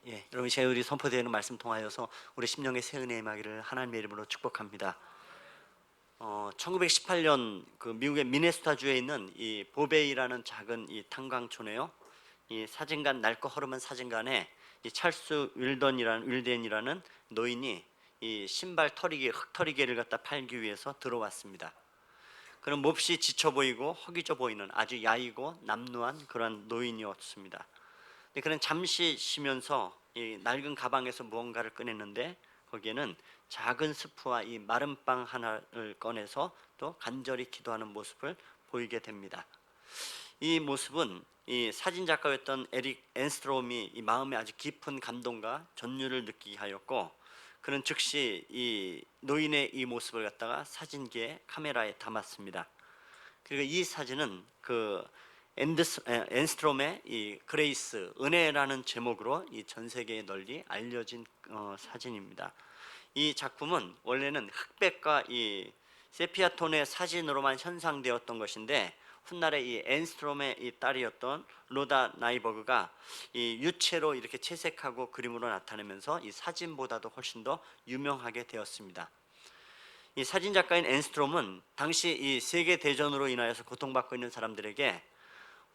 여러분 제 우리 선포되는 말씀 통하여서 우리 심령의 새 은혜의 임하기를 하나님의 이름으로 축복합니다. 1918년 그 미국의 미네소타주에 있는 이 보베이라는 작은 이 탄광촌에요. 이 사진관 낡고 허름한 사진관에 이 찰스 윌덴이라는 노인이 이 신발 털이개 흙털이개를 갖다 팔기 위해서 들어왔습니다. 그는 몹시 지쳐 보이고 허기져 보이는 아주 야이고 남루한 그런 노인이었습니다. 근데 그는 잠시 쉬면서 이 낡은 가방에서 무언가를 꺼냈는데 거기에는 작은 스프와 이 마른 빵 하나를 꺼내서 또 간절히 기도하는 모습을 보이게 됩니다. 이 모습은 이 사진 작가였던 에릭 앤스트롬이 이 마음에 아주 깊은 감동과 전율을 느끼게 하였고, 그는 즉시 이 노인의 이 모습을 갖다가 사진기에 카메라에 담았습니다. 그리고 이 사진은 그 앤스트롬의 이 그레이스 은혜라는 제목으로 이 전 세계에 널리 알려진 사진입니다. 이 작품은 원래는 흑백과 이 세피아톤의 사진으로만 현상되었던 것인데, 훗날에 이 앤스트롬의 이 딸이었던 로다 나이버그가 이 유체로 이렇게 채색하고 그림으로 나타내면서 이 사진보다도 훨씬 더 유명하게 되었습니다. 이 사진 작가인 앤스트롬은 당시 이 세계 대전으로 인하여서 고통받고 있는 사람들에게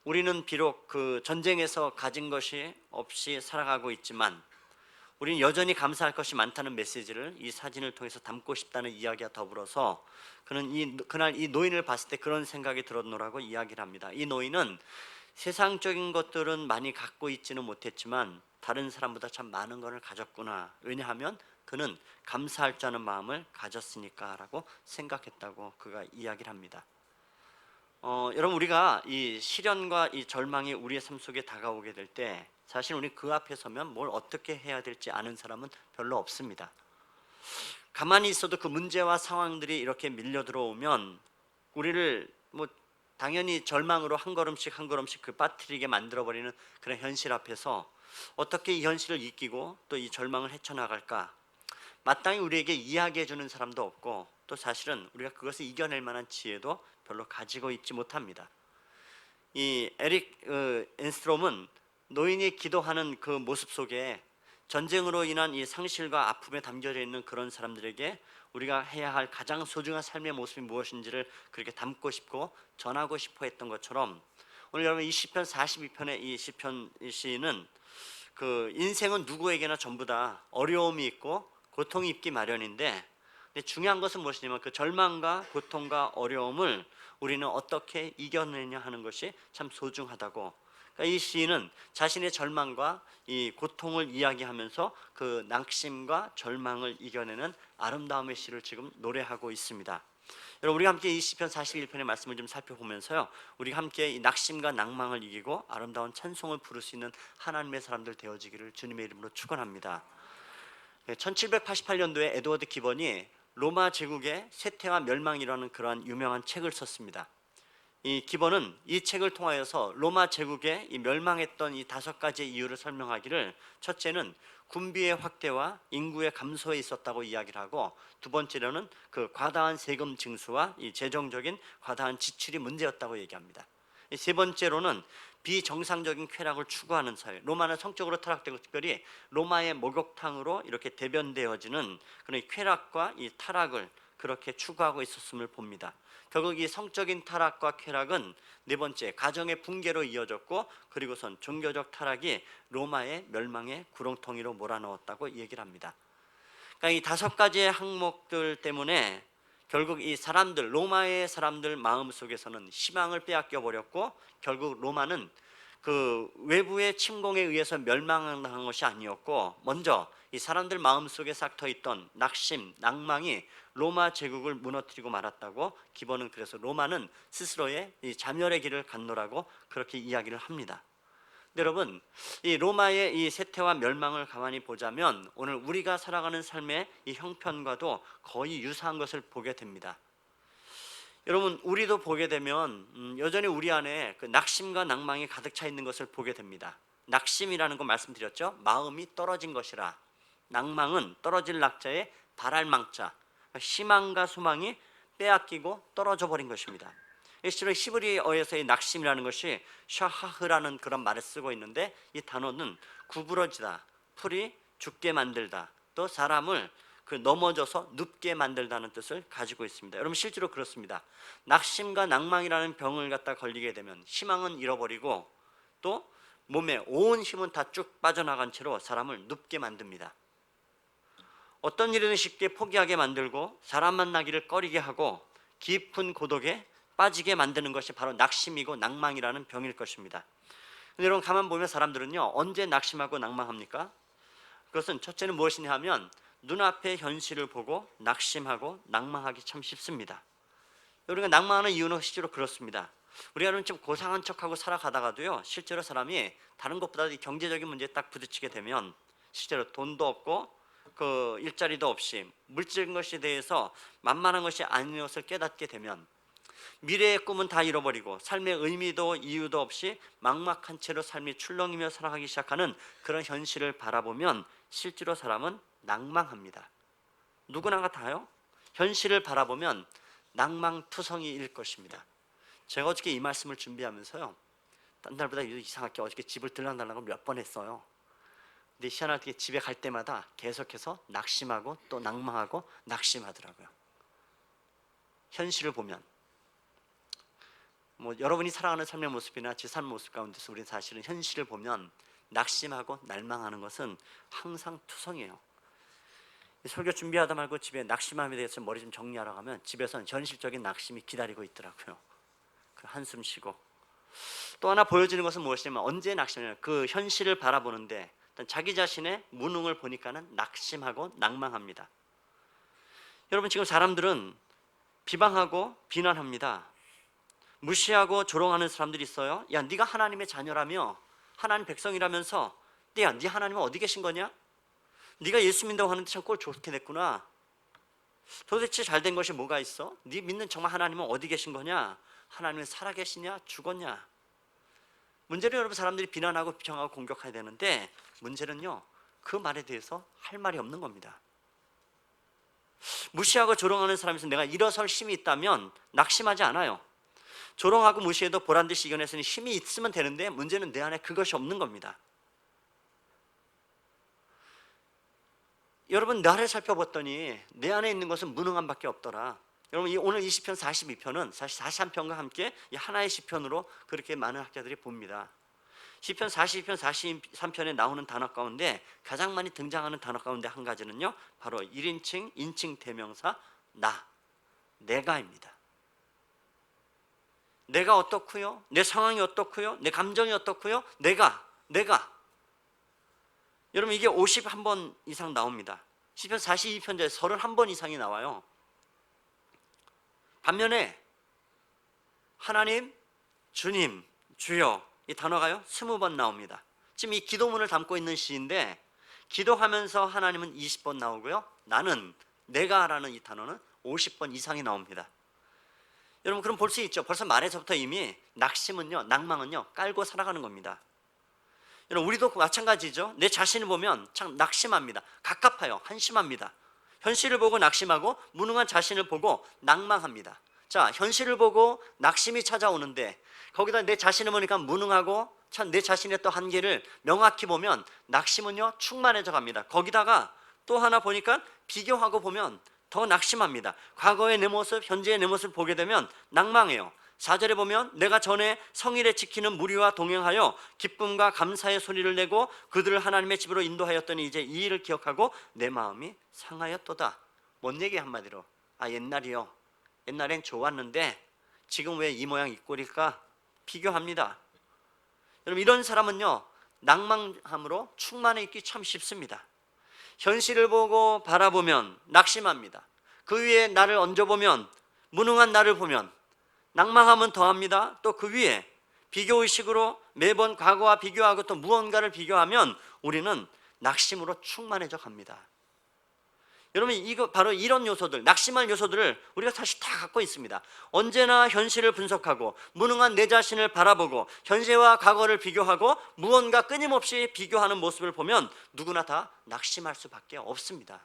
우리는 비록 그 전쟁에서 가진 것이 없이 살아가고 있지만 우리는 여전히 감사할 것이 많다는 메시지를 이 사진을 통해서 담고 싶다는 이야기와 더불어서 그는 그날 이 노인을 봤을 때 그런 생각이 들었노라고 이야기를 합니다. 이 노인은 세상적인 것들은 많이 갖고 있지는 못했지만 다른 사람보다 참 많은 것을 가졌구나. 왜냐하면 그는 감사할 줄 아는 마음을 가졌으니까 라고 생각했다고 그가 이야기를 합니다. 여러분, 우리가 이 시련과 이 절망이 우리의 삶 속에 다가오게 될 때 사실 우리 그 앞에 서면 뭘 어떻게 해야 될지 아는 사람은 별로 없습니다. 가만히 있어도 그 문제와 상황들이 이렇게 밀려 들어오면 우리를 당연히 절망으로 한 걸음씩 한 걸음씩 그 빠뜨리게 만들어버리는 그런 현실 앞에서 어떻게 이 현실을 이기고 또 이 절망을 헤쳐나갈까, 마땅히 우리에게 이야기해 주는 사람도 없고 또 사실은 우리가 그것을 이겨낼 만한 지혜도 별로 가지고 있지 못합니다. 이 에릭 앤스트롬은 노인이 기도하는 그 모습 속에 전쟁으로 인한 이 상실과 아픔에 담겨져 있는 그런 사람들에게 우리가 해야 할 가장 소중한 삶의 모습이 무엇인지를 그렇게 담고 싶고 전하고 싶어 했던 것처럼, 오늘 여러분 이 시편 42편의 이 시편 시인은 그 인생은 누구에게나 전부 다 어려움이 있고 고통이 있기 마련인데, 근데 중요한 것은 무엇이냐면 그 절망과 고통과 어려움을 우리는 어떻게 이겨내냐 하는 것이 참 소중하다고. 그러니까 이 시인은 자신의 절망과 이 고통을 이야기하면서 그 낙심과 절망을 이겨내는 아름다움의 시를 지금 노래하고 있습니다. 여러분, 우리가 함께 이 시편 41편의 말씀을 좀 살펴보면서요, 우리가 함께 이 낙심과 낭망을 이기고 아름다운 찬송을 부를 수 있는 하나님의 사람들 되어지기를 주님의 이름으로 축원합니다. 1788년도에 에드워드 기번이 로마 제국의 쇠퇴와 멸망이라는 그러한 유명한 책을 썼습니다. 이 기번은 이 책을 통하여서 로마 제국의 이 멸망했던 이 5가지의 이유를 설명하기를, 첫째는 군비의 확대와 인구의 감소에 있었다고 이야기를 하고, 두 번째로는 그 과다한 세금 징수와 이 재정적인 과다한 지출이 문제였다고 얘기합니다. 세 번째로는 비정상적인 쾌락을 추구하는 사회, 로마는 성적으로 타락되고 특별히 로마의 목욕탕으로 이렇게 대변되어지는 그런 쾌락과 이 타락을 그렇게 추구하고 있었음을 봅니다. 결국 이 성적인 타락과 쾌락은 네 번째 가정의 붕괴로 이어졌고, 그리고선 종교적 타락이 로마의 멸망의 구렁텅이로 몰아넣었다고 얘기를 합니다. 그러니까 이 5가지의 항목들 때문에 결국 이 사람들, 로마의 사람들 마음 속에서는 희망을 빼앗겨 버렸고, 결국 로마는 그 외부의 침공에 의해서 멸망한 것이 아니었고, 먼저 이 사람들 마음속에 싹터 있던 낙심, 낭망이 로마 제국을 무너뜨리고 말았다고 기본은, 그래서 로마는 스스로의 이 자멸의 길을 갔노라고 그렇게 이야기를 합니다. 여러분, 이 로마의 이 쇠퇴와 멸망을 가만히 보자면 오늘 우리가 살아가는 삶의 이 형편과도 거의 유사한 것을 보게 됩니다. 여러분, 우리도 보게 되면 여전히 우리 안에 그 낙심과 낭망이 가득 차 있는 것을 보게 됩니다. 낙심이라는 거 말씀드렸죠. 마음이 떨어진 것이라. 낭망은 떨어질 낙자의 바랄망자, 희망과 소망이 빼앗기고 떨어져 버린 것입니다. 실제로 히브리어에서의 낙심이라는 것이 샤하흐라는 그런 말을 쓰고 있는데, 이 단어는 구부러지다, 풀이 죽게 만들다, 또 사람을 넘어져서 눕게 만들다는 뜻을 가지고 있습니다. 여러분 실제로 그렇습니다. 낙심과 낭망이라는 병을 갖다 걸리게 되면 희망은 잃어버리고 또 몸에 온 힘은 다 쭉 빠져나간 채로 사람을 눕게 만듭니다. 어떤 일이든 쉽게 포기하게 만들고 사람 만나기를 꺼리게 하고 깊은 고독에 빠지게 만드는 것이 바로 낙심이고 낭망이라는 병일 것입니다. 근데 여러분 가만 보면 사람들은요, 언제 낙심하고 낭망합니까? 그것은 첫째는 무엇이냐 하면 눈앞의 현실을 보고 낙심하고 낭망하기 참 쉽습니다. 우리가 낭망하는 이유는 실제로 그렇습니다. 우리가 좀 고상한 척하고 살아가다가도요, 실제로 사람이 다른 것보다 경제적인 문제에 딱 부딪히게 되면 실제로 돈도 없고 일자리도 없이 물질적인 것에 대해서 만만한 것이 아닌 것을 깨닫게 되면 미래의 꿈은 다 잃어버리고 삶의 의미도 이유도 없이 막막한 채로 삶이 출렁이며 살아가기 시작하는 그런 현실을 바라보면 실제로 사람은 낭망합니다. 누구나가 다요, 현실을 바라보면 낭망투성이일 것입니다. 제가 어저께 이 말씀을 준비하면서요, 딴 날보다 이상하게 어저께 집을 들락날락을 몇 번 했어요. 근데 희한하게 집에 갈 때마다 계속해서 낙심하고 또 낭망하고 낙심하더라고요. 현실을 보면 여러분이 살아가는 삶의 모습이나 제 삶의 모습 가운데서 우리는 사실은 현실을 보면 낙심하고 날망하는 것은 항상 투성이에요. 설교 준비하다 말고 집에 낙심함에 대해서 머리 좀 정리하러 가면 집에서는 현실적인 낙심이 기다리고 있더라고요. 한숨 쉬고. 또 하나 보여지는 것은 무엇이냐면 언제 낙심이냐면 그 현실을 바라보는데 자기 자신의 무능을 보니까는 낙심하고 낭망합니다. 여러분 지금 사람들은 비방하고 비난합니다. 무시하고 조롱하는 사람들이 있어요. 야, 네가 하나님의 자녀라며, 하나님 백성이라면서, 야, 네 하나님은 어디 계신 거냐? 네가 예수 믿는다고 하는데 참 꼴 좋게 됐구나. 도대체 잘된 것이 뭐가 있어? 네 믿는 정말 하나님은 어디 계신 거냐? 하나님은 살아계시냐? 죽었냐? 문제는 여러분 사람들이 비난하고 비평하고 공격해야 되는데 문제는요, 그 말에 대해서 할 말이 없는 겁니다. 무시하고 조롱하는 사람에서 내가 일어설 힘이 있다면 낙심하지 않아요. 조롱하고 무시해도 보란듯이 이겨내서는 힘이 있으면 되는데 문제는 내 안에 그것이 없는 겁니다. 여러분 나를 살펴봤더니 내 안에 있는 것은 무능함밖에 없더라. 여러분 오늘 이 시편 42편은 사실 43편과 함께 하나의 시편으로 그렇게 많은 학자들이 봅니다. 시편 42편, 43편에 나오는 단어 가운데 가장 많이 등장하는 단어 가운데 한 가지는요, 바로 1인칭, 인칭 대명사 내가입니다. 내가 어떻고요? 내 상황이 어떻고요? 내 감정이 어떻고요? 내가 여러분 이게 51번 이상 나옵니다. 시편 42편에 31번 이상이 나와요. 반면에 하나님, 주님, 주여 이 단어가요 20번 나옵니다. 지금 이 기도문을 담고 있는 시인데 기도하면서 하나님은 20번 나오고요, 나는, 내가라는 이 단어는 50번 이상이 나옵니다. 여러분 그럼 볼 수 있죠. 벌써 말에서부터 이미 낙심은요, 낭망은요 깔고 살아가는 겁니다. 여러분 우리도 마찬가지죠. 내 자신을 보면 참 낙심합니다. 갑갑해요. 한심합니다. 현실을 보고 낙심하고 무능한 자신을 보고 낭망합니다. 자, 현실을 보고 낙심이 찾아오는데 거기다 내 자신을 보니까 무능하고 참 내 자신의 또 한계를 명확히 보면 낙심은요 충만해져 갑니다. 거기다가 또 하나 보니까 비교하고 보면 더 낙심합니다. 과거의 내 모습, 현재의 내 모습을 보게 되면 낭망해요. 4절에 보면 내가 전에 성일에 지키는 무리와 동행하여 기쁨과 감사의 소리를 내고 그들을 하나님의 집으로 인도하였더니 이제 이 일을 기억하고 내 마음이 상하였도다. 뭔 얘기 한마디로? 옛날이요, 옛날엔 좋았는데 지금 왜 이 모양 이 꼴일까? 비교합니다. 여러분 이런 사람은요 낭망함으로 충만해 있기 참 쉽습니다. 현실을 보고 바라보면 낙심합니다. 그 위에 나를 얹어보면, 무능한 나를 보면 낭망함은 더합니다. 또 그 위에 비교의식으로 매번 과거와 비교하고 또 무언가를 비교하면 우리는 낙심으로 충만해져 갑니다. 여러분 이거 바로 이런 요소들, 낙심할 요소들을 우리가 사실 다 갖고 있습니다. 언제나 현실을 분석하고 무능한 내 자신을 바라보고 현재와 과거를 비교하고 무언가 끊임없이 비교하는 모습을 보면 누구나 다 낙심할 수밖에 없습니다.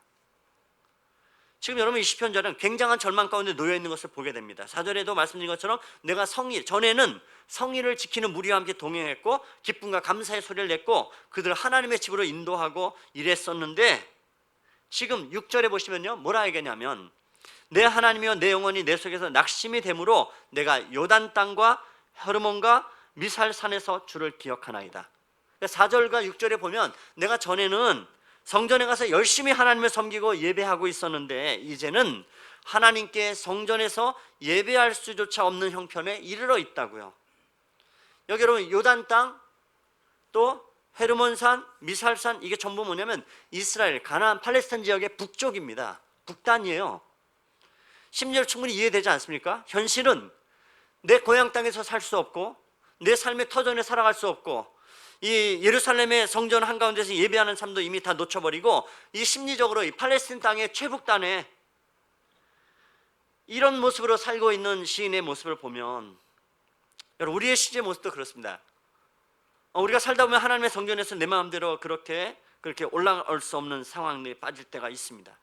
지금 여러분 이 시편자는 굉장한 절망 가운데 놓여 있는 것을 보게 됩니다. 4절에도 말씀드린 것처럼 내가 전에는 성의를 지키는 무리와 함께 동행했고 기쁨과 감사의 소리를 냈고 그들을 하나님의 집으로 인도하고 이랬었는데, 지금 6절에 보시면요 뭐라 얘기하냐면 내 하나님이여 내 영혼이 내 속에서 낙심이 되므로 내가 요단 땅과 헤르몬과 미살산에서 주를 기억하나이다. 4절과 6절에 보면 내가 전에는 성전에 가서 열심히 하나님을 섬기고 예배하고 있었는데 이제는 하나님께 성전에서 예배할 수조차 없는 형편에 이르러 있다고요. 여기 여러분 요단 땅, 또 헤르몬산, 미살산, 이게 전부 뭐냐면 이스라엘, 가나안, 팔레스타인 지역의 북쪽입니다. 북단이에요. 심지어 충분히 이해되지 않습니까? 현실은 내 고향 땅에서 살 수 없고 내 삶의 터전에 살아갈 수 없고 이 예루살렘의 성전 한가운데서 예배하는 삶도 이미 다 놓쳐버리고 이 심리적으로 이 팔레스타인 땅의 최북단에 이런 모습으로 살고 있는 시인의 모습을 보면 여러분 우리의 시제의 모습도 그렇습니다. 우리가 살다 보면 하나님의 성전에서 내 마음대로 그렇게 올라갈 수 없는 상황에 빠질 때가 있습니다.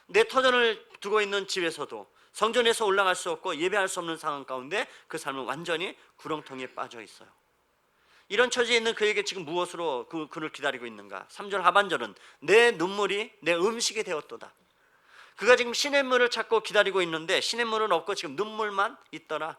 내 터전을 두고 있는 집에서도 성전에서 올라갈 수 없고 예배할 수 없는 상황 가운데 그 삶은 완전히 구렁텅이에 빠져 있어요. 이런 처지에 있는 그에게 지금 무엇으로 그를 기다리고 있는가? 3절 하반절은 내 눈물이 내 음식이 되었도다. 그가 지금 시냇물을 찾고 기다리고 있는데 시냇물은 없고 지금 눈물만 있더라.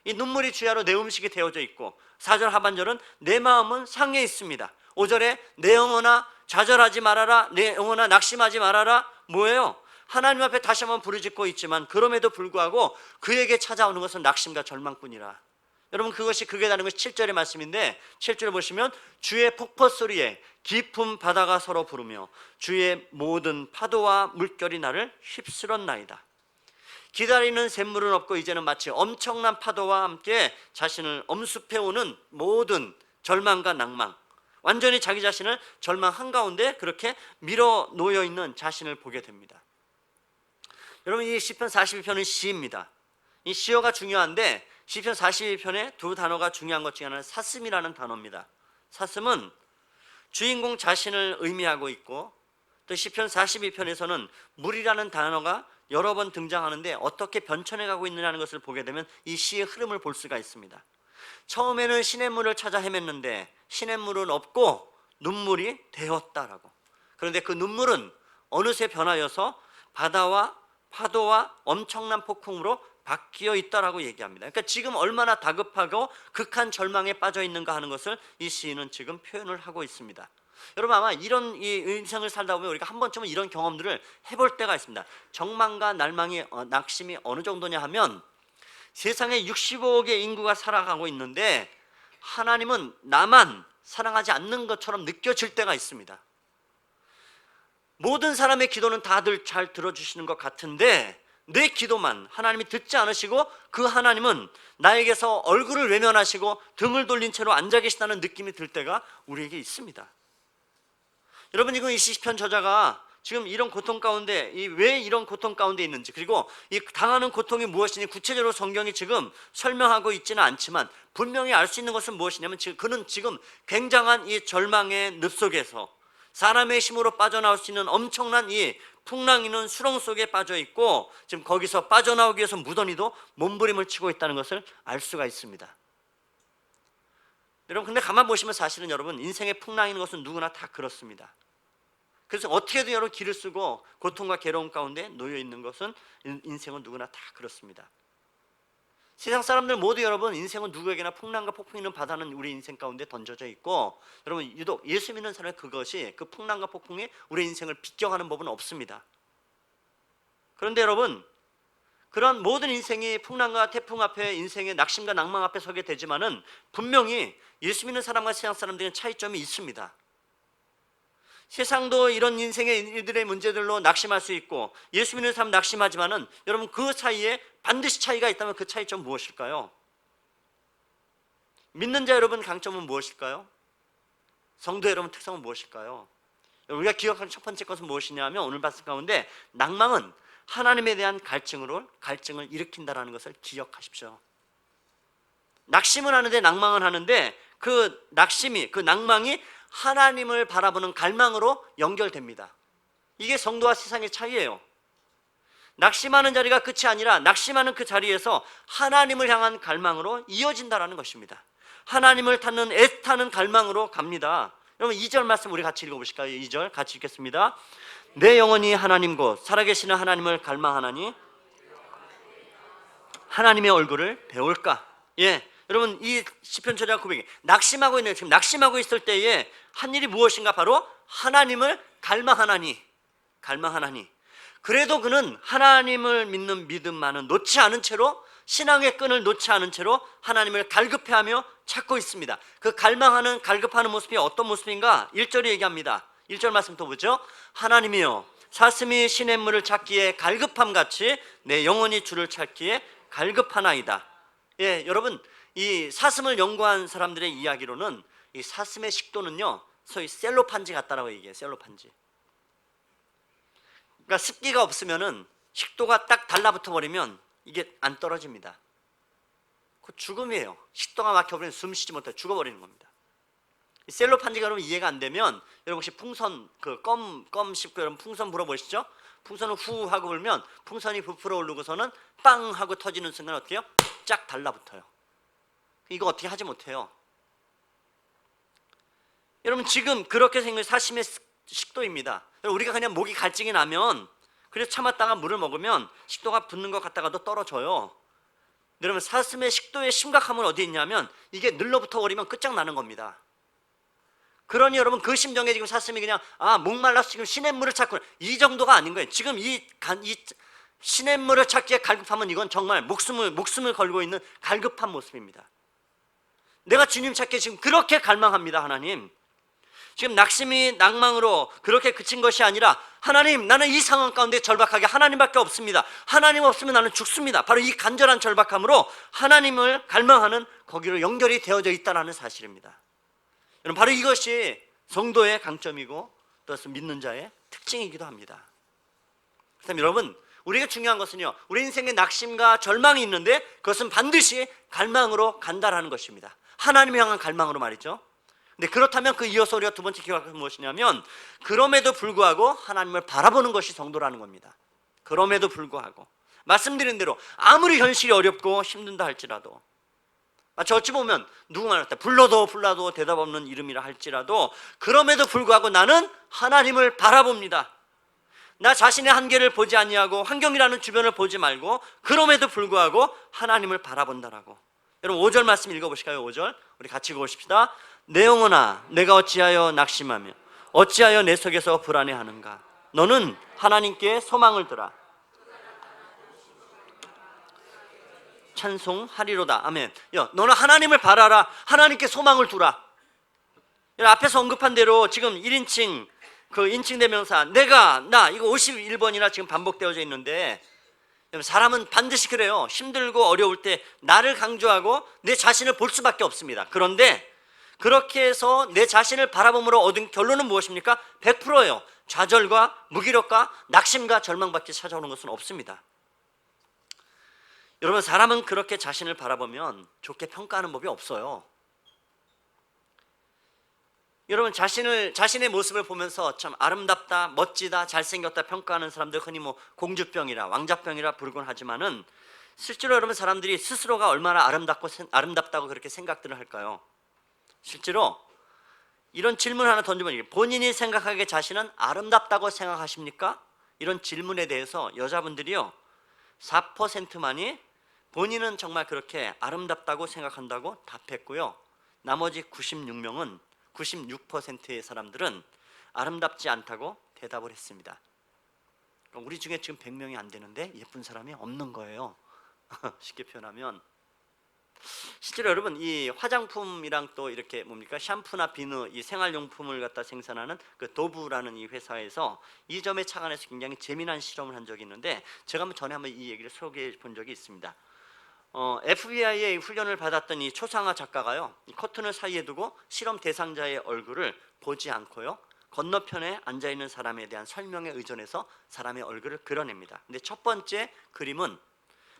이 눈물이 주야로 내 음식이 되어져 있고 4절 하반절은 내 마음은 상해 있습니다. 5절에 내 영혼아 좌절하지 말아라, 내 영혼아 낙심하지 말아라. 뭐예요? 하나님 앞에 다시 한번 부르짖고 있지만 그럼에도 불구하고 그에게 찾아오는 것은 낙심과 절망뿐이라. 여러분 그것이 극에 다른 것이 7절의 말씀인데 7절에 보시면 주의 폭포 소리에 깊은 바다가 서로 부르며 주의 모든 파도와 물결이 나를 휩쓸었나이다. 기다리는 샘물은 없고 이제는 마치 엄청난 파도와 함께 자신을 엄습해오는 모든 절망과 낭망, 완전히 자기 자신을 절망 한가운데 그렇게 밀어 놓여 있는 자신을 보게 됩니다. 여러분 이 시편 42편은 시입니다. 이 시어가 중요한데 시편 42편에 두 단어가 중요한 것 중에 하나는 사슴이라는 단어입니다. 사슴은 주인공 자신을 의미하고 있고 또 시편 42편에서는 물이라는 단어가 여러 번 등장하는데 어떻게 변천해 가고 있느냐는 것을 보게 되면 이 시의 흐름을 볼 수가 있습니다. 처음에는 시냇물을 찾아 헤맸는데 시냇물은 없고 눈물이 되었다라고. 그런데 그 눈물은 어느새 변하여서 바다와 파도와 엄청난 폭풍으로 바뀌어 있다라고 얘기합니다. 그러니까 지금 얼마나 다급하고 극한 절망에 빠져 있는가 하는 것을 이 시인은 지금 표현을 하고 있습니다. 여러분 아마 이런 이 인생을 살다 보면 우리가 한 번쯤은 이런 경험들을 해볼 때가 있습니다. 절망과 낙심이 어느 정도냐 하면 세상에 65억의 인구가 살아가고 있는데 하나님은 나만 사랑하지 않는 것처럼 느껴질 때가 있습니다. 모든 사람의 기도는 다들 잘 들어주시는 것 같은데 내 기도만 하나님이 듣지 않으시고 그 하나님은 나에게서 얼굴을 외면하시고 등을 돌린 채로 앉아 계시다는 느낌이 들 때가 우리에게 있습니다. 여러분 지금 이 시편 저자가 지금 이런 고통 가운데 왜 이런 고통 가운데 있는지, 그리고 이 당하는 고통이 무엇이니 구체적으로 성경이 지금 설명하고 있지는 않지만 분명히 알 수 있는 것은 무엇이냐면 그는 지금 굉장한 이 절망의 늪 속에서 사람의 힘으로 빠져나올 수 있는 엄청난 이 풍랑이는 수렁 속에 빠져 있고 지금 거기서 빠져나오기 위해서 무더니도 몸부림을 치고 있다는 것을 알 수가 있습니다. 여러분 근데 가만 보시면 사실은 여러분 인생의 풍랑이 있는 것은 누구나 다 그렇습니다. 그래서 어떻게든 여러분 길을 쓰고 고통과 괴로움 가운데 놓여 있는 것은 인생은 누구나 다 그렇습니다. 세상 사람들 모두 여러분 인생은 누구에게나 풍랑과 폭풍이 있는 바다는 우리 인생 가운데 던져져 있고 여러분 유독 예수 믿는 사람은 그것이 그 풍랑과 폭풍이 우리 인생을 비껴가는 법은 없습니다. 그런데 여러분 그런 모든 인생이 풍랑과 태풍 앞에 인생의 낙심과 낭망 앞에 서게 되지만은 분명히 예수 믿는 사람과 세상 사람들은 차이점이 있습니다. 세상도 이런 인생의 일들의 문제들로 낙심할 수 있고 예수 믿는 사람 낙심하지만은 여러분 그 사이에 반드시 차이가 있다면 그 차이점 무엇일까요? 믿는 자 여러분 강점은 무엇일까요? 성도 여러분 특성은 무엇일까요? 우리가 기억하는 첫 번째 것은 무엇이냐면 오늘 말씀 가운데 낭망은 하나님에 대한 갈증을 일으킨다라는 것을 기억하십시오. 낙심을 하는데 낭망을 하는데 그 낭망이 하나님을 바라보는 갈망으로 연결됩니다. 이게 성도와 세상의 차이예요. 낙심하는 자리가 끝이 아니라 낙심하는 그 자리에서 하나님을 향한 갈망으로 이어진다라는 것입니다. 하나님을 찾는 애타는 갈망으로 갑니다. 여러분 2절 말씀 우리 같이 읽어보실까요? 2절 같이 읽겠습니다. 내 영혼이 하나님 곧 살아계시는 하나님을 갈망하나니 하나님의 얼굴을 배울까? 예, 여러분 이 시편 저자 고백이 낙심하고 있는, 지금 낙심하고 있을 때에 한 일이 무엇인가? 바로 하나님을 갈망하나니. 그래도 그는 하나님을 믿는 믿음만은 놓지 않은 채로, 신앙의 끈을 놓지 않은 채로 하나님을 갈급해하며 찾고 있습니다. 그 갈망하는, 갈급하는 모습이 어떤 모습인가? 1절이 얘기합니다. 1절 말씀 또 보죠. 하나님이여 사슴이 시냇물을 찾기에 갈급함같이 내 영혼이 주를 찾기에 갈급하나이다. 예, 여러분 이 사슴을 연구한 사람들의 이야기로는 이 사슴의 식도는요 소위 셀로판지 같다라고 얘기해요. 셀로판지. 그러니까 습기가 없으면은 식도가 딱 달라붙어 버리면 이게 안 떨어집니다. 그 죽음이에요. 식도가 막혀버리면 숨 쉬지 못해 죽어버리는 겁니다. 이 셀로판지가 여러분 이해가 안 되면 여러분 혹시 풍선 그 껌 씹고 여러분 풍선 불어보시죠? 풍선을 후 하고 불면 풍선이 부풀어 오르고서는 빵 하고 터지는 순간 어떻게 해요? 쫙 달라붙어요. 이거 어떻게 하지 못해요. 여러분 지금 그렇게 생긴 사심의 식도입니다. 우리가 그냥 목이 갈증이 나면 그래서 참았다가 물을 먹으면 식도가 붙는 것 같다가도 떨어져요. 여러분 사슴의 식도의 심각함은 어디 있냐면 이게 늘러붙어 버리면 끝장나는 겁니다. 그러니 여러분 그 심정에 지금 사슴이 그냥 목말라서 지금 시냇물을 찾고 이 정도가 아닌 거예요. 지금 이 시냇물을 찾기에 갈급하면 이건 정말 목숨을 걸고 있는 갈급한 모습입니다. 내가 주님 찾기에 지금 그렇게 갈망합니다. 하나님 지금 낙심이 낭망으로 그렇게 그친 것이 아니라 하나님 나는 이 상황 가운데 절박하게 하나님밖에 없습니다. 하나님 없으면 나는 죽습니다. 바로 이 간절한 절박함으로 하나님을 갈망하는 거기로 연결이 되어져 있다는 사실입니다. 여러분 바로 이것이 성도의 강점이고 또 믿는 자의 특징이기도 합니다. 그렇다면 여러분 우리가 중요한 것은요 우리 인생에 낙심과 절망이 있는데 그것은 반드시 갈망으로 간다라는 것입니다. 하나님을 향한 갈망으로 말이죠. 근데 그렇다면 그 이어서 우리가 두 번째 기억할 것은 무엇이냐면 그럼에도 불구하고 하나님을 바라보는 것이 성도라는 겁니다. 그럼에도 불구하고 말씀드린 대로 아무리 현실이 어렵고 힘든다 할지라도 마치 어찌 보면 누군가 불러도 대답 없는 이름이라 할지라도 그럼에도 불구하고 나는 하나님을 바라봅니다. 나 자신의 한계를 보지 아니하고 환경이라는 주변을 보지 말고 그럼에도 불구하고 하나님을 바라본다라고. 여러분 5절 말씀 읽어보실까요? 5절 우리 같이 읽어봅시다. 내 영혼아 내가 어찌하여 낙심하며 어찌하여 내 속에서 불안해하는가. 너는 하나님께 소망을 두라. 찬송하리로다. 아멘. 너는 하나님을 바라라. 하나님께 소망을 두라. 앞에서 언급한 대로 지금 1인칭 그 인칭 대명사 나 이거 51번이나 지금 반복되어져 있는데 사람은 반드시 그래요. 힘들고 어려울 때 나를 강조하고 내 자신을 볼 수밖에 없습니다. 그런데 그렇게 해서 내 자신을 바라봄으로 얻은 결론은 무엇입니까? 100%예요. 좌절과 무기력과 낙심과 절망밖에 찾아오는 것은 없습니다. 여러분 사람은 그렇게 자신을 바라보면 좋게 평가하는 법이 없어요. 여러분 자신의 모습을 보면서 참 아름답다, 멋지다, 잘생겼다 평가하는 사람들 흔히 공주병이라 왕자병이라 부르곤 하지만은 실제로 여러분 사람들이 스스로가 얼마나 아름답다고 그렇게 생각들을 할까요? 실제로 이런 질문 하나 던져보니 본인이 생각하기에 자신은 아름답다고 생각하십니까? 이런 질문에 대해서 여자분들이요 4%만이 본인은 정말 그렇게 아름답다고 생각한다고 답했고요. 나머지 96%의 사람들은 아름답지 않다고 대답을 했습니다. 우리 중에 지금 100명이 안 되는데 예쁜 사람이 없는 거예요. 쉽게 표현하면 실제로 여러분 이 화장품이랑 또 이렇게 샴푸나 비누 이 생활용품을 갖다 생산하는 그 도브라는 이 회사에서 이 점에 착안해서 굉장히 재미난 실험을 한 적이 있는데 제가 전에 한번 이 얘기를 소개해 본 적이 있습니다. FBI의 훈련을 받았던 이 초상화 작가가요 이 커튼을 사이에 두고 실험 대상자의 얼굴을 보지 않고요 건너편에 앉아있는 사람에 대한 설명에 의존해서 사람의 얼굴을 그려냅니다. 근데 첫 번째 그림은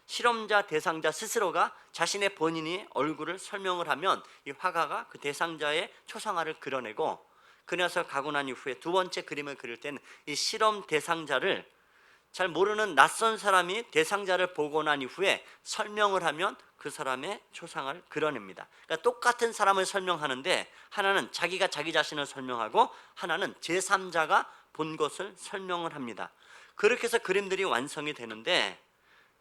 실험자 대상자 스스로가 자신의 본인이 얼굴을 설명을 하면 이 화가가 그 대상자의 초상화를 그려내고 그녀서 가고 난 이후에 두 번째 그림을 그릴 때는 이 실험 대상자를 잘 모르는 낯선 사람이 대상자를 보고 난 이후에 설명을 하면 그 사람의 초상을 그려냅니다. 그러니까 똑같은 사람을 설명하는데 하나는 자기가 자기 자신을 설명하고 하나는 제3자가 본 것을 설명을 합니다. 그렇게 해서 그림들이 완성이 되는데,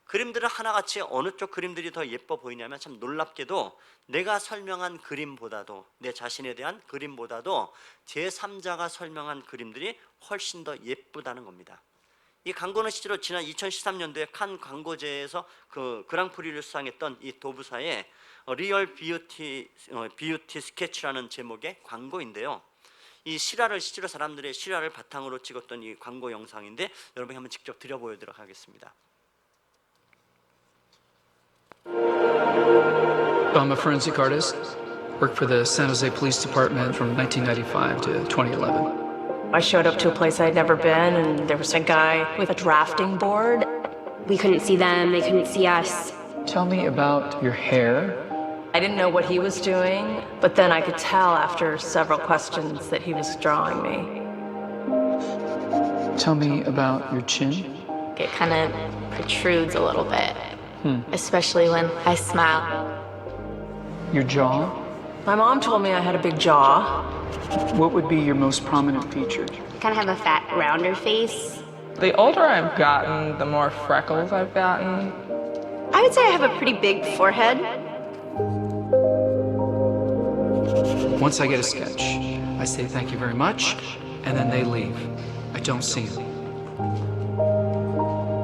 그림들은 하나같이 어느 쪽 그림들이 더 예뻐 보이냐면 참 놀랍게도 내가 설명한 그림보다도, 내 자신에 대한 그림보다도 제3자가 설명한 그림들이 훨씬 더 예쁘다는 겁니다. 이 광고는 실제로 지난 2013년도에 칸 광고제에서 그 그랑프리를 수상했던 이 도부사의 리얼 뷰티 스케치라는 제목의 광고인데요. 이 실화를, 실제로 사람들의 실화를 바탕으로 찍었던 이 광고 영상인데 여러분이 한번 직접 들여보도록 하겠습니다. I'm a forensic artist. Worked for the San Jose Police Department from 1995 to 2011. I showed up to a place I'd never been, and there was a guy with a drafting board. We couldn't see them, they couldn't see us. Tell me about your hair. I didn't know what he was doing, but then I could tell after several questions that he was drawing me. Tell me about your chin. It kind of protrudes a little bit, especially when I smile. Your jaw. My mom told me I had a big jaw. What would be your most prominent feature? I kind of have a fat, rounder face. The older I've gotten, the more freckles I've gotten. I would say I have a pretty big forehead. Once I get a sketch, I say thank you very much, and then they leave. I don't see them.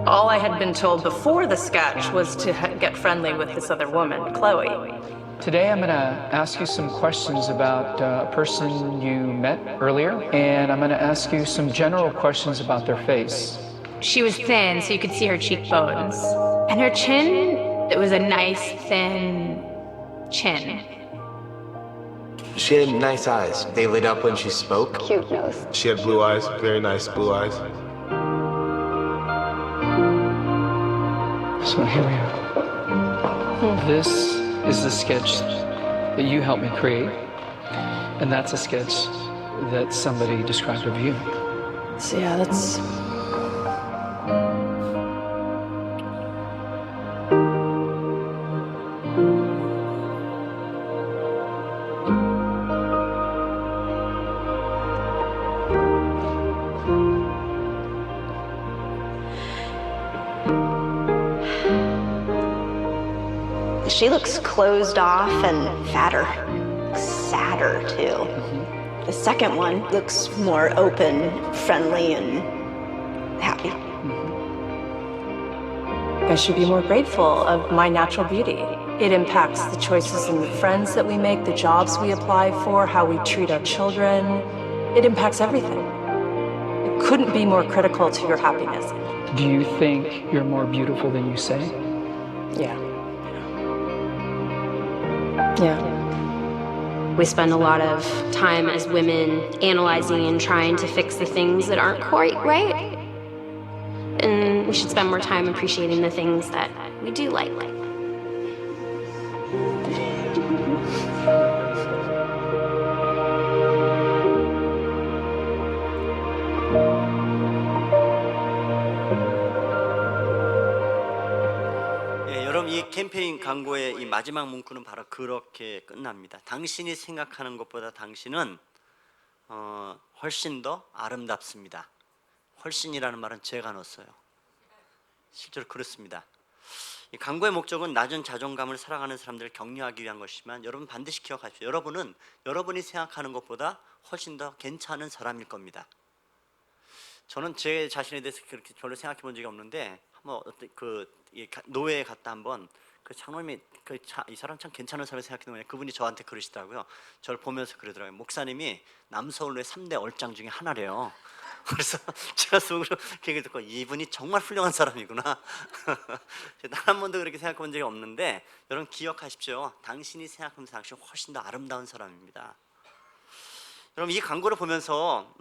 All I had been told before the sketch was to get friendly with this other woman, Chloe. Today I'm going to ask you some questions about a person you met earlier, and I'm going to ask you some general questions about their face. She was thin, so you could see her cheekbones. And her chin, it was a nice, thin chin. She had nice eyes. They lit up when she spoke. Cute nose. She had blue eyes, very nice blue eyes. So here we are. This is the sketch that you helped me create, and that's a sketch that somebody described of you. So yeah, that's... She looks closed off and fatter, sadder too. The second one looks more open, friendly, and happy. I should be more grateful of my natural beauty. It impacts the choices and the friends that we make, the jobs we apply for, how we treat our children. It impacts everything. It couldn't be more critical to your happiness. Do you think you're more beautiful than you say? Yeah. Yeah. We spend a lot of time as women analyzing and trying to fix the things that aren't quite right. And we should spend more time appreciating the things that we do like. 이 캠페인 광고의 이 마지막 문구는 바로 그렇게 끝납니다. 당신이 생각하는 것보다 당신은 훨씬 더 아름답습니다. 훨씬이라는 말은 제가 넣었어요. 실제로 그렇습니다. 이 광고의 목적은 낮은 자존감을 살아가는 사람들을 격려하기 위한 것이지만 여러분 반드시 기억하십시오. 여러분은 여러분이 생각하는 것보다 훨씬 더 괜찮은 사람일 겁니다. 저는 제 자신에 대해서 그렇게 별로 생각해 본 적이 없는데 한번 노회에 갔다 한번 그 장로님이 이 사람 참 괜찮은 사람 생각했는데 그분이 저한테 그러시더라고요. 저를 보면서 그러더라고요. 목사님이 남서울의 3대 얼짱 중에 하나래요. 그래서 제가 속으로 그 얘기를 듣고 이분이 정말 훌륭한 사람이구나. 단 한 번도 그렇게 생각해 본 적이 없는데 여러분 기억하십시오. 당신이 생각하면 당신이 훨씬 더 아름다운 사람입니다. 여러분 이 광고를 보면서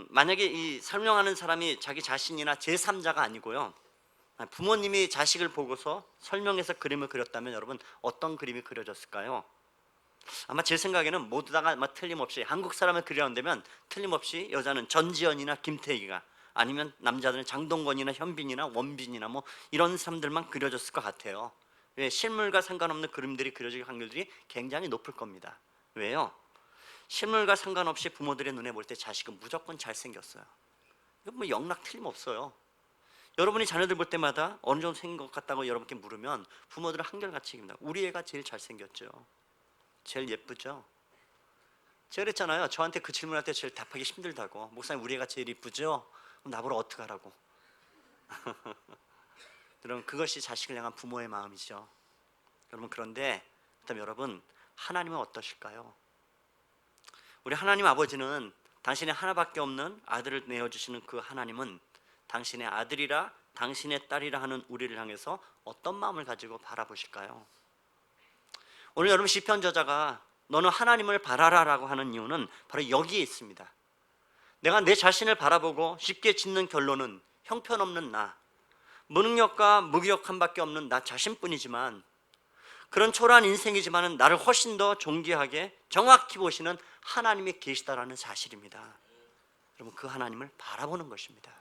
만약에 이 설명하는 사람이 자기 자신이나 제3자가 아니고요, 부모님이 자식을 보고서 설명해서 그림을 그렸다면 여러분 어떤 그림이 그려졌을까요? 아마 제 생각에는 모두 다가 틀림없이 한국 사람을 그려낸다면 틀림없이 여자는 전지현이나 김태희가, 아니면 남자들은 장동건이나 현빈이나 원빈이나 뭐 이런 사람들만 그려졌을 것 같아요. 왜? 실물과 상관없는 그림들이 그려질 확률들이 굉장히 높을 겁니다. 왜요? 실물과 상관없이 부모들의 눈에 볼 때 자식은 무조건 잘생겼어요. 이건 뭐 영락 틀림없어요. 여러분이 자녀들 볼 때마다 어느 정도 생긴 것 같다고 여러분께 물으면 부모들은 한결같이 얘기합니다. 우리 애가 제일 잘생겼죠. 제일 예쁘죠. 제가 그랬잖아요. 저한테 그 질문할 때 제일 답하기 힘들다고. 목사님, 우리 애가 제일 이쁘죠? 그럼 나보러 어떡하라고. 여러분, 그것이 자식을 향한 부모의 마음이죠. 여러분, 그런데 그다음 여러분, 하나님은 어떠실까요? 우리 하나님 아버지는 당신의 하나밖에 없는 아들을 내어주시는 그 하나님은 당신의 아들이라 당신의 딸이라 하는 우리를 향해서 어떤 마음을 가지고 바라보실까요? 오늘 여러분, 시편 저자가 너는 하나님을 바라라라고 하는 이유는 바로 여기에 있습니다. 내가 내 자신을 바라보고 쉽게 짓는 결론은 형편없는 나, 무능력과 무기력함밖에 없는 나 자신뿐이지만, 그런 초라한 인생이지만 나를 훨씬 더 존귀하게 정확히 보시는 하나님이 계시다라는 사실입니다. 여러분, 그 하나님을 바라보는 것입니다.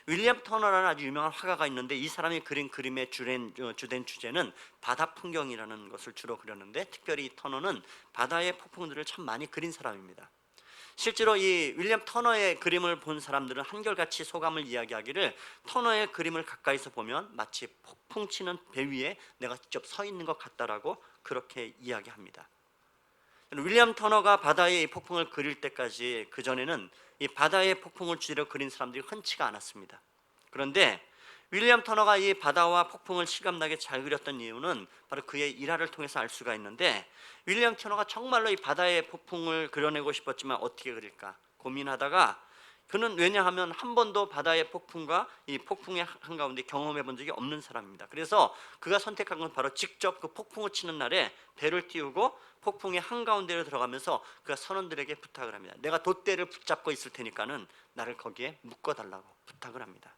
윌리엄 터너라는 아주 유명한 화가가 있는데, 이 사람이 그린 그림의 주된 주제는 바다 풍경이라는 것을 주로 그렸는데, 특별히 이 터너는 바다의 폭풍들을 참 많이 그린 사람입니다. 실제로 이 윌리엄 터너의 그림을 본 사람들은 한결같이 소감을 이야기하기를, 터너의 그림을 가까이서 보면 마치 폭풍 치는 배 위에 내가 직접 서 있는 것 같다라고 그렇게 이야기합니다. 윌리엄 터너가 바다의 폭풍을 그릴 때까지, 그전에는 이 바다의 폭풍을 주제로 그린 사람들이 흔치가 않았습니다. 그런데 윌리엄 터너가 이 바다와 폭풍을 실감나게 잘 그렸던 이유는 바로 그의 일화를 통해서 알 수가 있는데, 윌리엄 터너가 정말로 이 바다의 폭풍을 그려내고 싶었지만 어떻게 그릴까 고민하다가, 그는 왜냐하면 한 번도 바다의 폭풍과 이 폭풍의 한가운데 경험해 본 적이 없는 사람입니다. 그래서 그가 선택한 건 바로 직접 그 폭풍을 치는 날에 배를 띄우고 폭풍의 한가운데로 들어가면서 그가 선원들에게 부탁을 합니다. 내가 돛대를 붙잡고 있을 테니까는 나를 거기에 묶어달라고 부탁을 합니다.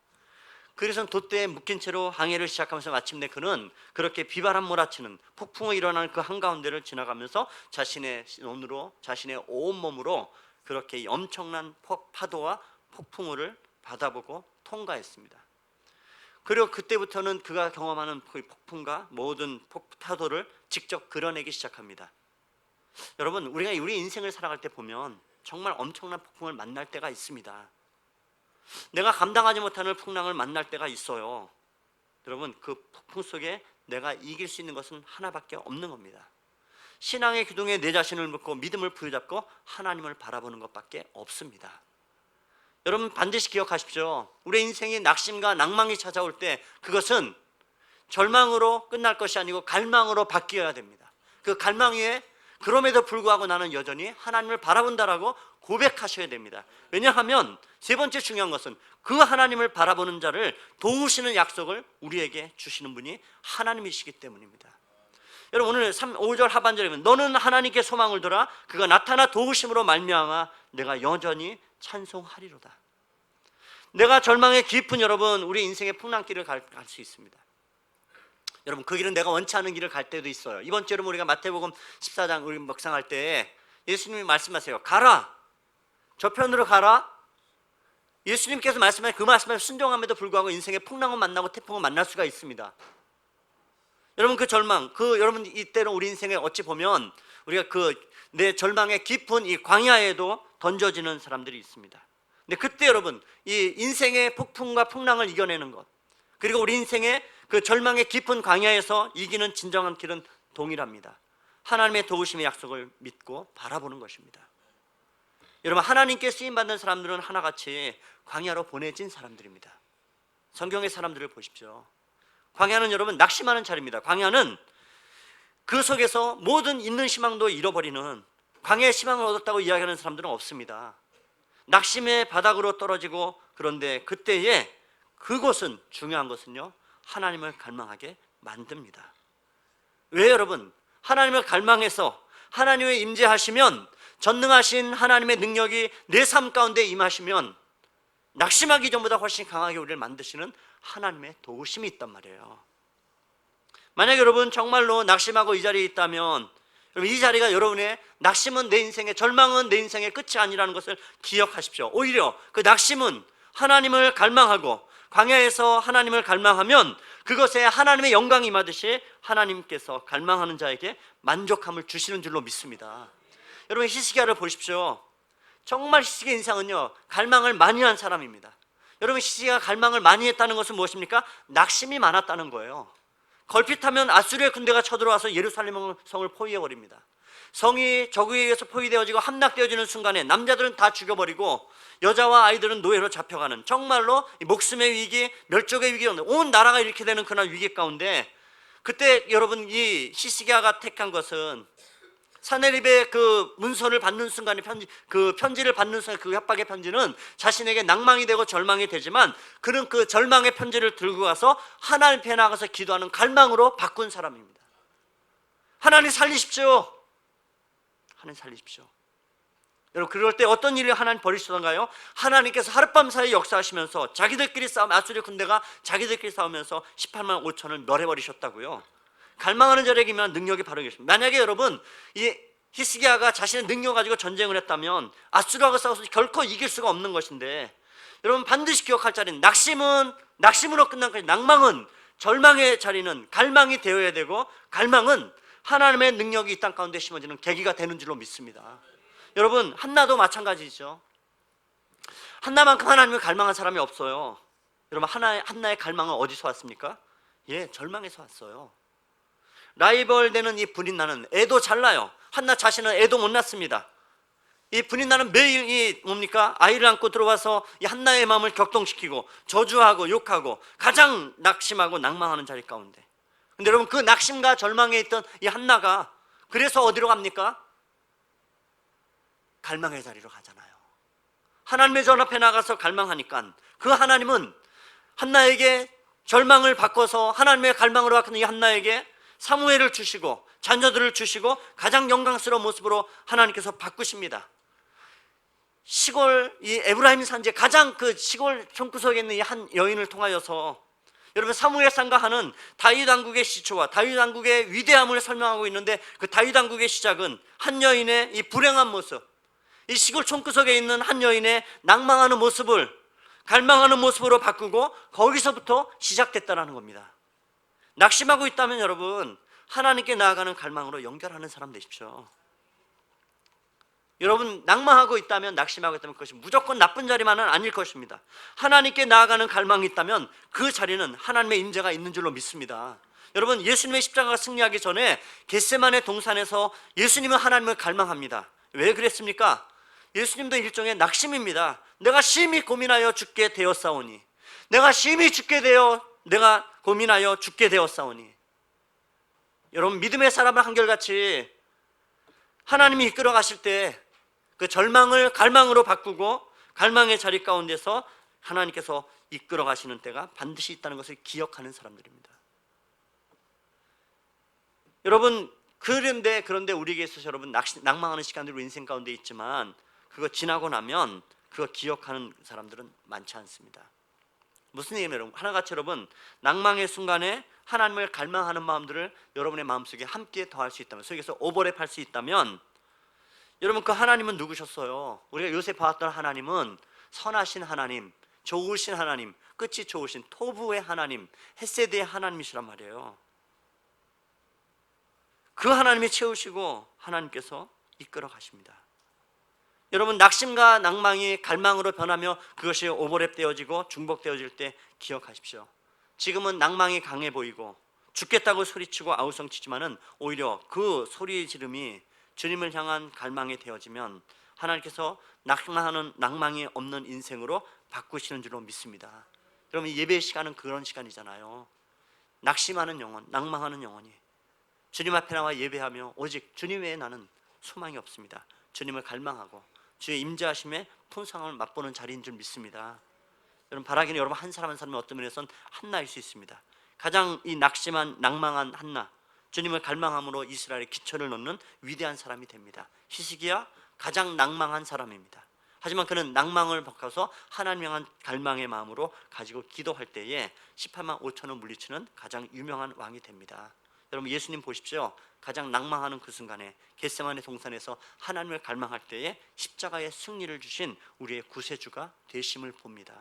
그래서 돛대에 묶인 채로 항해를 시작하면서 마침내 그는 그렇게 비바람 몰아치는 폭풍이 일어나는 그 한가운데를 지나가면서 자신의 손으로, 자신의 온몸으로 그렇게 엄청난 파도와 폭풍우를 받아보고 통과했습니다. 그리고 그때부터는 그가 경험하는 그 폭풍과 모든 파도를 직접 그려내기 시작합니다. 여러분, 우리가 우리 인생을 살아갈 때 보면 정말 엄청난 폭풍을 만날 때가 있습니다. 내가 감당하지 못하는 풍랑을 만날 때가 있어요. 여러분, 그 폭풍 속에 내가 이길 수 있는 것은 하나밖에 없는 겁니다. 신앙의 기둥에 내 자신을 묻고 믿음을 부여잡고 하나님을 바라보는 것밖에 없습니다. 여러분, 반드시 기억하십시오. 우리 인생에 낙심과 낭망이 찾아올 때 그것은 절망으로 끝날 것이 아니고 갈망으로 바뀌어야 됩니다. 그 갈망 위에 그럼에도 불구하고 나는 여전히 하나님을 바라본다라고 고백하셔야 됩니다. 왜냐하면 세 번째 중요한 것은 그 하나님을 바라보는 자를 도우시는 약속을 우리에게 주시는 분이 하나님이시기 때문입니다. 여러분, 오늘 5절 하반절에 보면 너는 하나님께 소망을 둬라. 그가 나타나 도우심으로 말미암아 내가 여전히 찬송하리로다. 내가 절망의 깊은 여러분, 우리 인생의 풍랑길을 갈 수 있습니다. 여러분, 그 길은 내가 원치 않은 길을 갈 때도 있어요. 이번 주에 우리가 마태복음 14장 우리 묵상할 때 예수님이 말씀하세요. 가라, 저편으로 가라. 예수님께서 말씀하신 그 말씀에 순종함에도 불구하고 인생의 풍랑을 만나고 태풍을 만날 수가 있습니다. 여러분, 그 절망, 여러분 이때는 우리 인생에 어찌 보면 우리가 내 절망의 깊은 이 광야에도 던져지는 사람들이 있습니다. 근데 그때 여러분, 이 인생의 폭풍과 풍랑을 이겨내는 것, 그리고 우리 인생의 그 절망의 깊은 광야에서 이기는 진정한 길은 동일합니다. 하나님의 도우심의 약속을 믿고 바라보는 것입니다. 여러분, 하나님께 쓰임받는 사람들은 하나같이 광야로 보내진 사람들입니다. 성경의 사람들을 보십시오. 광야는 여러분 낙심하는 자리입니다. 광야는 그 속에서 모든 있는 희망도 잃어버리는, 광야의 희망을 얻었다고 이야기하는 사람들은 없습니다. 낙심의 바닥으로 떨어지고, 그런데 그때에 그곳은, 중요한 것은요, 하나님을 갈망하게 만듭니다. 왜 여러분? 하나님을 갈망해서 하나님의 임재하시면, 전능하신 하나님의 능력이 내 삶 가운데 임하시면 낙심하기 전보다 훨씬 강하게 우리를 만드시는 하나님의 도우심이 있단 말이에요. 만약 여러분 정말로 낙심하고 이 자리에 있다면 여러분 이 자리가 여러분의 낙심은 내 인생의 절망은 내 인생의 끝이 아니라는 것을 기억하십시오. 오히려 그 낙심은 하나님을 갈망하고 광야에서 하나님을 갈망하면 그것에 하나님의 영광이 임하듯이 하나님께서 갈망하는 자에게 만족함을 주시는 줄로 믿습니다. 여러분 히스기야를 보십시오. 정말 히스기야 인상은요 갈망을 많이 한 사람입니다. 여러분 히스기야가 갈망을 많이 했다는 것은 무엇입니까? 낙심이 많았다는 거예요. 걸핏하면 아수르의 군대가 쳐들어와서 예루살렘 성을 포위해버립니다. 성이 적에 의해서 포위되어지고 함락되어지는 순간에 남자들은 다 죽여버리고 여자와 아이들은 노예로 잡혀가는 정말로 목숨의 위기, 멸족의 위기, 온 나라가 이렇게 되는 그런 위기 가운데 그때 여러분 이 히스기야가 택한 것은 사네립의 그 문서를 받는 순간에 편지를 받는 순간 그 협박의 편지는 자신에게 낭망이 되고 절망이 되지만 그는 그 절망의 편지를 들고 가서 하나님 앞에 나가서 기도하는 갈망으로 바꾼 사람입니다. 하나님 살리십시오. 하나님 살리십시오. 여러분 그럴 때 어떤 일을 하나님 벌이시던가요? 하나님께서 하룻밤 사이 역사하시면서 자기들끼리 싸움, 아수르 군대가 자기들끼리 싸우면서 18만 5천을 멸해버리셨다고요. 갈망하는 자에게만 능력이 바로 계십니다. 만약에 여러분 이 히스기야가 자신의 능력 가지고 전쟁을 했다면 아수르하고 싸워서 결코 이길 수가 없는 것인데 여러분 반드시 기억할 자리는 낙심은 낙심으로 끝난 것이 낭망은 절망의 자리는 갈망이 되어야 되고 갈망은 하나님의 능력이 이 땅 가운데 심어지는 계기가 되는 줄로 믿습니다. 여러분 한나도 마찬가지죠. 한나만큼 하나님을 갈망한 사람이 없어요. 여러분 한나의 갈망은 어디서 왔습니까? 예, 절망에서 왔어요. 라이벌 되는 이 분인나는 애도 잘 나요. 한나 자신은 애도 못 낳습니다. 이 분인나는 매일 이 뭡니까? 아이를 안고 들어와서 이 한나의 마음을 격동시키고 저주하고 욕하고 가장 낙심하고 낭망하는 자리 가운데. 근데 여러분 그 낙심과 절망에 있던 이 한나가 그래서 어디로 갑니까? 갈망의 자리로 가잖아요. 하나님의 전 앞에 나가서 갈망하니까 그 하나님은 한나에게 절망을 바꿔서 하나님의 갈망으로 바꾸는 이 한나에게 사무엘을 주시고 자녀들을 주시고 가장 영광스러운 모습으로 하나님께서 바꾸십니다. 시골 이 에브라임 산지에 가장 그 시골 총구석에 있는 이 한 여인을 통하여서 여러분 사무엘상가 하는 다윗 왕국의 시초와 다윗 왕국의 위대함을 설명하고 있는데 그 다윗 왕국의 시작은 한 여인의 이 불행한 모습, 이 시골 총구석에 있는 한 여인의 낭망하는 모습을 갈망하는 모습으로 바꾸고 거기서부터 시작됐다는 겁니다. 낙심하고 있다면 여러분 하나님께 나아가는 갈망으로 연결하는 사람 되십시오. 여러분 낭망하고 있다면 낙심하고 있다면 그것이 무조건 나쁜 자리만은 아닐 것입니다. 하나님께 나아가는 갈망이 있다면 그 자리는 하나님의 임재가 있는 줄로 믿습니다. 여러분 예수님의 십자가가 승리하기 전에 겟세마네 동산에서 예수님은 하나님을 갈망합니다. 왜 그랬습니까? 예수님도 일종의 낙심입니다. 내가 심히 고민하여 죽게 되었사오니 내가 심히 내가 고민하여 죽게 되었사오니. 여러분 믿음의 사람을 한결같이 하나님이 이끌어 가실 때 그 절망을 갈망으로 바꾸고 갈망의 자리 가운데서 하나님께서 이끌어 가시는 때가 반드시 있다는 것을 기억하는 사람들입니다. 여러분 그런데 우리에게 있어서 여러분 낭망하는 시간들이 인생 가운데 있지만 그거 지나고 나면 그거 기억하는 사람들은 많지 않습니다. 무슨 얘기냐면 여러분 하나같이 여러분 낭망의 순간에 하나님을 갈망하는 마음들을 여러분의 마음속에 함께 더할 수 있다면 소위 해서 오버랩할 수 있다면 여러분 그 하나님은 누구셨어요? 우리가 요새 봤던 하나님은 선하신 하나님, 좋으신 하나님, 끝이 좋으신 토부의 하나님, 헤세드의 하나님이시란 말이에요. 그 하나님이 채우시고 하나님께서 이끌어 가십니다. 여러분 낙심과 낭망이 갈망으로 변하며 그것이 오버랩되어지고 중복되어질 때 기억하십시오. 지금은 낭망이 강해 보이고 죽겠다고 소리치고 아우성치지만은 오히려 그 소리 지름이 주님을 향한 갈망이 되어지면 하나님께서 낭망이 없는 인생으로 바꾸시는 줄로 믿습니다. 여러분 예배 시간은 그런 시간이잖아요. 낙심하는 영혼, 낭망하는 영혼이 주님 앞에 나와 예배하며 오직 주님 외에 나는 소망이 없습니다. 주님을 갈망하고 주의 임재하심에 풍성함을 맛보는 자리인 줄 믿습니다. 여러분 바라기는 여러분 한 사람 한 사람이 어떤 면에서는 한나일 수 있습니다. 가장 이 낙심한 낭망한 한나, 주님을 갈망함으로 이스라엘의 기초를 놓는 위대한 사람이 됩니다. 히스기야 가장 낭망한 사람입니다. 하지만 그는 낭망을 바꿔서 하나님 향한 갈망의 마음으로 가지고 기도할 때에 18만 5천을 물리치는 가장 유명한 왕이 됩니다. 여러분 예수님 보십시오. 가장 낭망하는 그 순간에 겟세마네 동산에서 하나님을 갈망할 때에 십자가의 승리를 주신 우리의 구세주가 되심을 봅니다.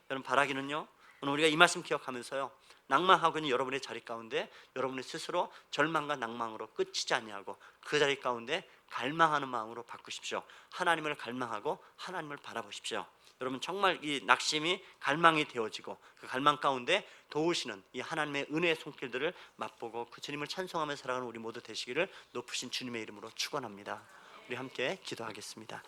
여러분 바라기는요, 오늘 우리가 이 말씀 기억하면서요, 낭망하고 있는 여러분의 자리 가운데 여러분의 스스로 절망과 낭망으로 끝이지 아니하고 그 자리 가운데 갈망하는 마음으로 바꾸십시오. 하나님을 갈망하고 하나님을 바라보십시오. 여러분 정말 이 낙심이 갈망이 되어지고 그 갈망 가운데 도우시는 이 하나님의 은혜의 손길들을 맛보고 그 주님을 찬송하며 살아가는 우리 모두 되시기를 높으신 주님의 이름으로 축원합니다. 우리 함께 기도하겠습니다.